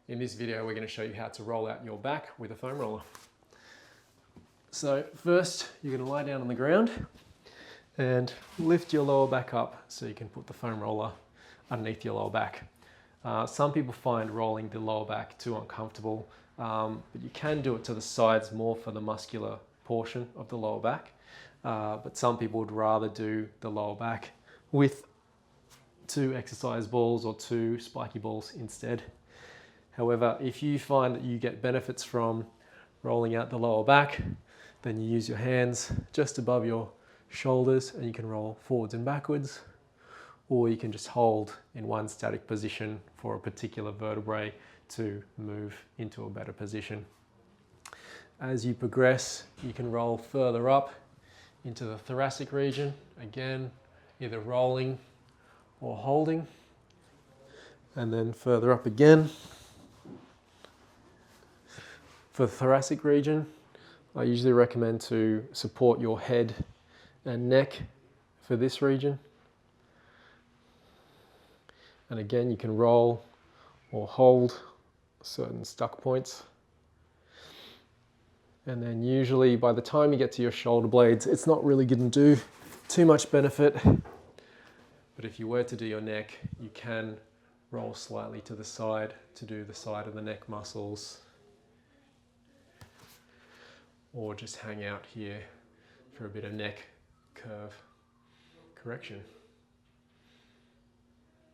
In this video, we're going to show you how to roll out your back with a foam roller. So first, you're going to lie down on the ground and lift your lower back up so you can put the foam roller underneath your lower back. Some people find rolling the lower back too uncomfortable, but you can do it to the sides more for the muscular portion of the lower back. But some people would rather do the lower back with 2 exercise balls or 2 spiky balls instead. However, if you find that you get benefits from rolling out the lower back, then you use your hands just above your shoulders and you can roll forwards and backwards, or you can just hold in one static position for a particular vertebrae to move into a better position. As you progress, you can roll further up into the thoracic region, again, either rolling or holding, and then further up again. For the thoracic region, I usually recommend to support your head and neck for this region. And again, you can roll or hold certain stuck points. And then usually by the time you get to your shoulder blades, it's not really going to do too much benefit. But if you were to do your neck, you can roll slightly to the side to do the side of the neck muscles, or just hang out here for a bit of neck curve correction.